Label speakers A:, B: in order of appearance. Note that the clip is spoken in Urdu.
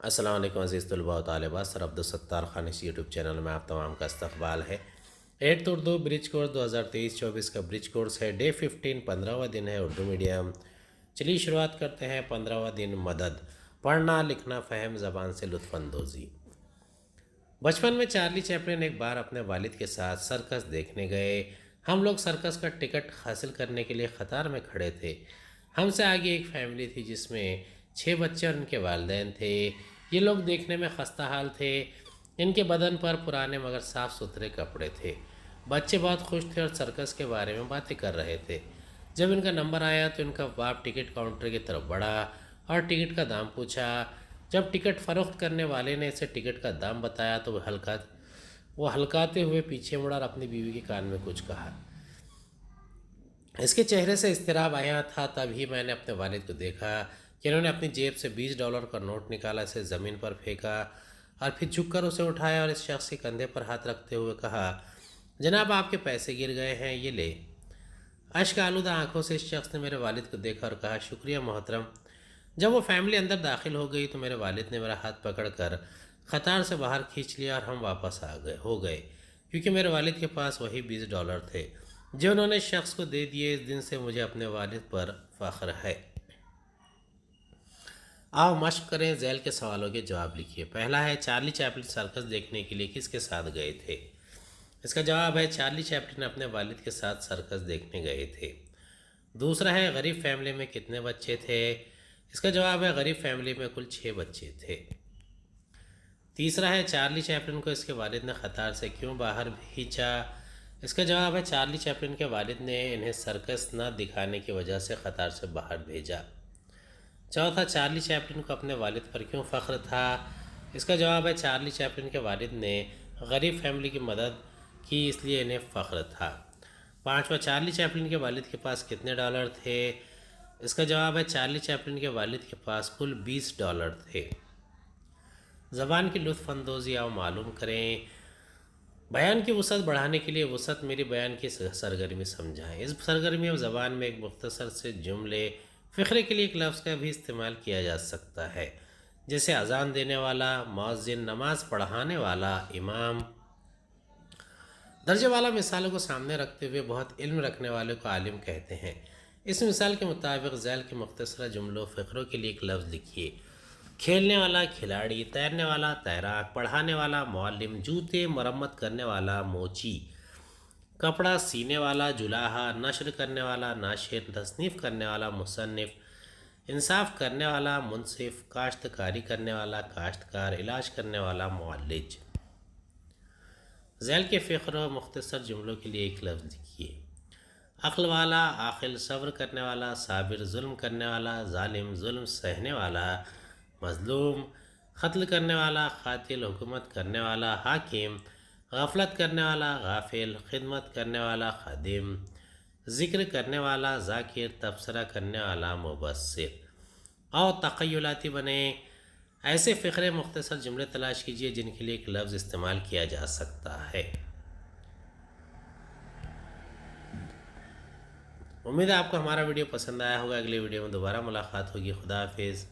A: السلام علیکم عزیز طلباء و طالبات، سر عبدالستار خان اس یوٹیوب چینل میں آپ تمام کا استقبال ہے۔ 8th اردو برج کورس 2023-24 کا برج کورس ہے۔ ڈے 15 15واں دن ہے اردو میڈیم۔ چلیے شروعات کرتے ہیں۔ 15واں دن مدد، پڑھنا لکھنا فہم، زبان سے لطف اندوزی۔ بچپن میں چارلی چیپلن ایک بار اپنے والد کے ساتھ سرکس دیکھنے گئے۔ ہم لوگ سرکس کا ٹکٹ حاصل کرنے کے لیے قطار میں کھڑے تھے۔ ہم سے آگے ایک فیملی تھی جس میں 6 بچے اور ان کے والدین تھے۔ یہ لوگ دیکھنے میں خستہ حال تھے۔ ان کے بدن پر پرانے مگر صاف ستھرے کپڑے تھے۔ بچے بہت خوش تھے اور سرکس کے بارے میں باتیں کر رہے تھے۔ جب ان کا نمبر آیا تو ان کا باپ ٹکٹ کاؤنٹر کی طرف بڑھا اور ٹکٹ کا دام پوچھا۔ جب ٹکٹ فروخت کرنے والے نے اسے ٹکٹ کا دام بتایا تو وہ ہلکاتے ہوئے پیچھے مڑا اور اپنی بیوی کے کان میں کچھ کہا۔ اس کے چہرے سے اضطراب آیا تھا۔ تب ہی میں نے اپنے والد کو دیکھا کہ انہوں نے اپنی جیب سے $20 کا نوٹ نکالا، اسے زمین پر پھینکا اور پھر جھک کر اسے اٹھایا اور اس شخص کے کندھے پر ہاتھ رکھتے ہوئے کہا، جناب آپ کے پیسے گر گئے ہیں، یہ لے۔ اشک آلودہ آنکھوں سے اس شخص نے میرے والد کو دیکھا اور کہا، شکریہ محترم۔ جب وہ فیملی اندر داخل ہو گئی تو میرے والد نے میرا ہاتھ پکڑ کر قطار سے باہر کھینچ لیا اور ہم واپس ہو گئے کیونکہ میرے والد کے پاس وہی $20 تھے جو انہوں نے شخص کو دے دیے۔ اس دن سے مجھے اپنے والد پر فخر ہے۔ آؤ مشق کریں، ذیل کے سوالوں کے جواب لکھیے۔ پہلا ہے، چارلی چیپلن سرکس دیکھنے کے لیے کس کے ساتھ گئے تھے؟ اس کا جواب ہے، چارلی چیپلن اپنے والد کے ساتھ سرکس دیکھنے گئے تھے۔ دوسرا ہے، غریب فیملی میں کتنے بچے تھے؟ اس کا جواب ہے، غریب فیملی میں کل 6 بچے تھے۔ تیسرا ہے، چارلی چیپلن کو اس کے والد نے قطار سے کیوں باہر بھیجا؟ اس کا جواب ہے، چارلی چیپلن کے والد نے انہیں سرکس نہ دکھانے کی وجہ سے قطار سے باہر بھیجا۔ چوتھا، چارلی چیپلن کو اپنے والد پر کیوں فخر تھا؟ اس کا جواب ہے، چارلی چیپلن کے والد نے غریب فیملی کی مدد کی اس لیے انہیں فخر تھا۔ پانچواں، چارلی چیپلن کے والد کے پاس کتنے ڈالر تھے؟ اس کا جواب ہے، چارلی چیپلن کے والد کے پاس کل $20 تھے۔ زبان کی لطف اندوزی آؤ معلوم کریں۔ بیان کی وسعت بڑھانے کے لیے وسعت میری بیان کی سرگرمی سمجھائیں۔ اس سرگرمی اور زبان میں ایک مختصر سے جملے فقرے کے لیے ایک لفظ کا بھی استعمال کیا جا سکتا ہے، جیسے اذان دینے والا، مؤذن، نماز پڑھانے والا، امام۔ درجے والا مثالوں کو سامنے رکھتے ہوئے بہت علم رکھنے والے کو عالم کہتے ہیں۔ اس مثال کے مطابق ذیل کے مختصر جملوں فقروں کے لیے ایک لفظ لکھیے۔ کھیلنے والا کھلاڑی، تیرنے والا تیراک، پڑھانے والا معلم، جوتے مرمت کرنے والا موچی، کپڑا سینے والا جلاحہ، نشر کرنے والا ناشر، تصنیف کرنے والا مصنف، انصاف کرنے والا منصف، کاشتکاری کرنے والا کاشتکار، علاج کرنے والا معالج۔ ذیل کے فقروں مختصر جملوں کے لیے ایک لفظ لکھیے۔ عقل والا عاقل، صبر کرنے والا صابر، ظلم کرنے والا ظالم، ظلم سہنے والا مظلوم، قتل کرنے والا قاتل، حکومت کرنے والا حاکم، غفلت کرنے والا غافل، خدمت کرنے والا خادم، ذکر کرنے والا ذاکر، تبصرہ کرنے والا مبصر۔ اور تخیلاتی بنیں۔ ایسے فقرے مختصر جملے تلاش کیجیے جن کے لیے ایک لفظ استعمال کیا جا سکتا ہے۔ امید ہے آپ کو ہمارا ویڈیو پسند آیا ہوگا۔ اگلے ویڈیو میں دوبارہ ملاقات ہوگی۔ خدا حافظ۔